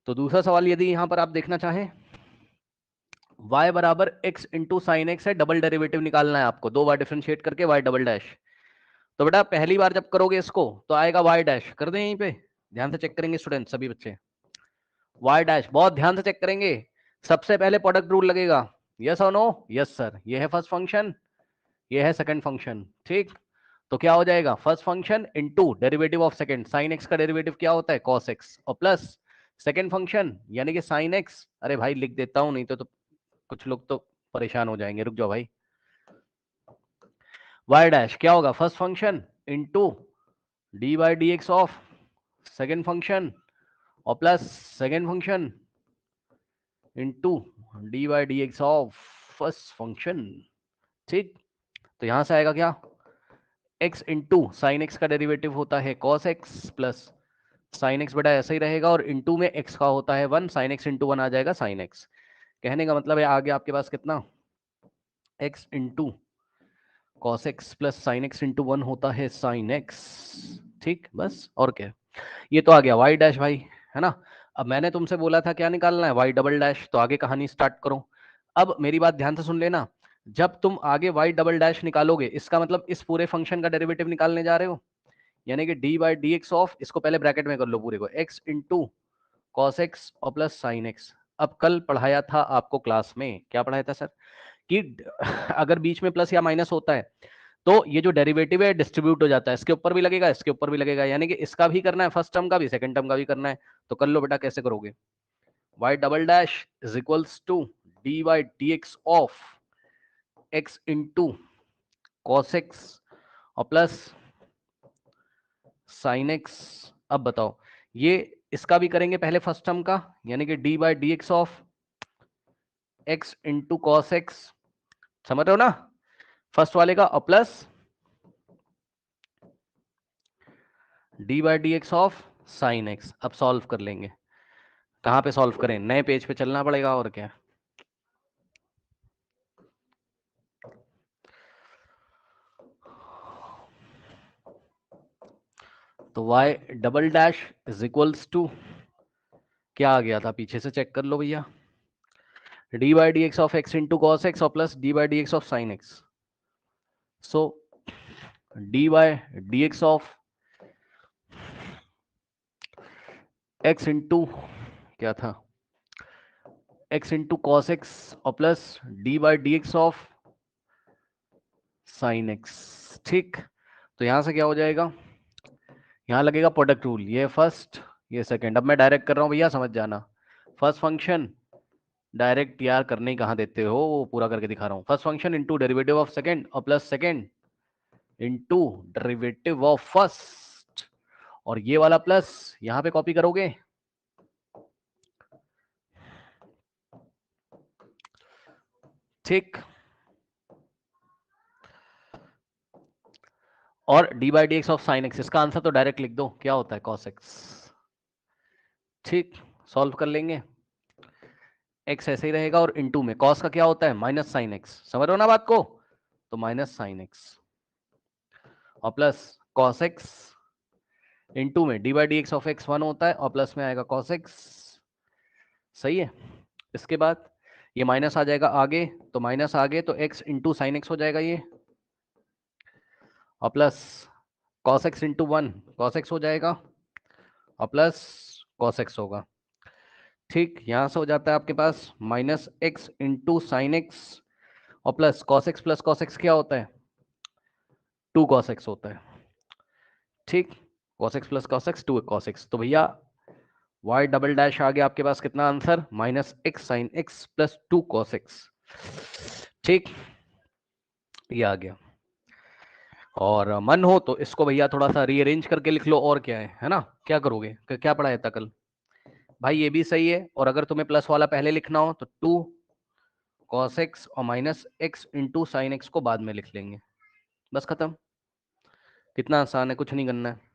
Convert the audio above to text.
तो दूसरा सवाल यदि यहां पर आप देखना चाहें, y बराबर x इंटू साइन एक्स है, डबल डेरिवेटिव निकालना है आपको, 2 बार डिफरेंशिएट करके y डबल डैश। तो बेटा पहली बार जब करोगे इसको तो आएगा y डैश, कर दें यहीं पे, ध्यान से चेक करेंगे स्टूडेंट सभी बच्चे, y डैश बहुत ध्यान से चेक करेंगे। सबसे पहले प्रोडक्ट रूल लगेगा, यस और नो, यस सर, ये है फर्स्ट फंक्शन, ये है सेकंड फंक्शन, ठीक। तो क्या हो जाएगा, first function into derivative of second, sign x का डेरिवेटिव क्या होता है, कॉस एक्स, और प्लस सेकंड फंक्शन यानी कि साइन एक्स, अरे भाई लिख देता हूं नहीं तो कुछ लोग तो परेशान हो जाएंगे, रुक जाओ भाई। y डैश क्या होगा, first function into d by d x of second function और plus second function into d by d x of first function, ठीक। तो यहां से आएगा क्या, x इंटू साइन एक्स का डेरिवेटिव होता है cos x plus sine x, बेटा ऐसा ही रहेगा, और इंटू में x का होता है 1, साइन एक्स इंटू 1 आ जाएगा साइन एक्स। कहने का मतलब है आगे आपके पास कितना, x into cos x plus sine x into 1 होता है साइन एक्स, ठीक, बस और क्या। ये तो आ गया y डैश भाई, है ना। अब मैंने तुमसे बोला था क्या निकालना है, y डबल डैश, तो आगे कहानी स्टार्ट करो। अब मेरी बात ध्यान से सुन लेना, जब तुम आगे y डबल डैश निकालोगे इसका मतलब इस पूरे फंक्शन का डेरिवेटिव निकालने जा रहे हो, यानी कि D by d x of, इसको पहले ब्रैकेट में कर लो पूरे को, x इंटू कॉस एक्स और प्लस साइन एक्स। अब कल पढ़ाया था आपको क्लास में, क्या पढ़ाया था सर, कि अगर बीच में प्लस या माइनस होता है तो ये जो डेरिवेटिव है डिस्ट्रीब्यूट हो जाता है, इसके ऊपर भी लगेगा इसके ऊपर भी लगेगा, यानी कि इसका भी करना है फर्स्ट टर्म का भी सेकंड टर्म का भी करना है। तो कर लो बेटा, कैसे करोगे, y double dash is equals to d by d x of x into cos x और प्लस साइन एक्स। अब बताओ, ये इसका भी करेंगे पहले फर्स्ट टर्म का, यानी कि D by d x of x into cos x, समझ रहे हो ना, फर्स्ट वाले का, और plus d by d x of sine x. अब सॉल्व कर लेंगे, कहां पे सॉल्व करें, नए पेज पे चलना पड़ेगा और क्या। तो y double dash is equals to क्या आ गया था, पीछे से चेक कर लो भैया, d by d x of x into cos x और plus d by d x of sine x. So d by d x of x into क्या था, एक्स इंटू कॉस एक्स और plus d by d x of sine x, ठीक। तो यहां से क्या हो जाएगा, यहां लगेगा प्रोडक्ट रूल, ये फर्स्ट ये सेकंड। अब मैं डायरेक्ट कर रहा हूं भैया, समझ जाना, फर्स्ट फंक्शन डायरेक्ट यार करने ही कहाँ देते हो, वो पूरा करके दिखा रहा हूँ, first function into derivative of second और plus second into derivative of first, और ये वाला प्लस यहां पे कॉपी करोगे, ठीक, और D by d x of sine x, इसका आंसर तो डायरेक्ट लिख दो, क्या होता है कॉस एक्स, ठीक। सॉल्व कर लेंगे, एक्स ऐसे ही रहेगा, और इंटू में कॉस का क्या होता है माइनस साइन एक्स, समझ रहे हो ना बात को, तो माइनस साइन एक्स और प्लस कॉस एक्स इंटू में D by d x of x 1 होता है और प्लस में आएगा कॉस एक्स, सही है। इसके बाद ये माइनस आ जाएगा आगे, तो माइनस आगे तो x इंटू साइन एक्स हो जाएगा ये, और plus cos x into 1 cos x हो जाएगा, और प्लस कॉस एक्स होगा, ठीक। यहां से हो जाता है आपके पास minus x into sine x और प्लस कॉस एक्स क्या होता है, 2 कॉस एक्स होता है, ठीक। Cos x plus cos x 2 cos x, तो भैया y डबल डैश आ गया आपके पास कितना answer, minus x sine x plus 2 cos x, ठीक, ये आ गया। और मन हो तो इसको भैया थोड़ा सा रीअरेंज करके लिख लो, और क्या है ना, क्या करोगे, क्या पढ़ाया था कल भाई, ये भी सही है, और अगर तुम्हें प्लस वाला पहले लिखना हो तो 2 कॉस एक्स और minus x into sine x को बाद में लिख लेंगे, बस खत्म, कितना आसान है, कुछ नहीं करना है।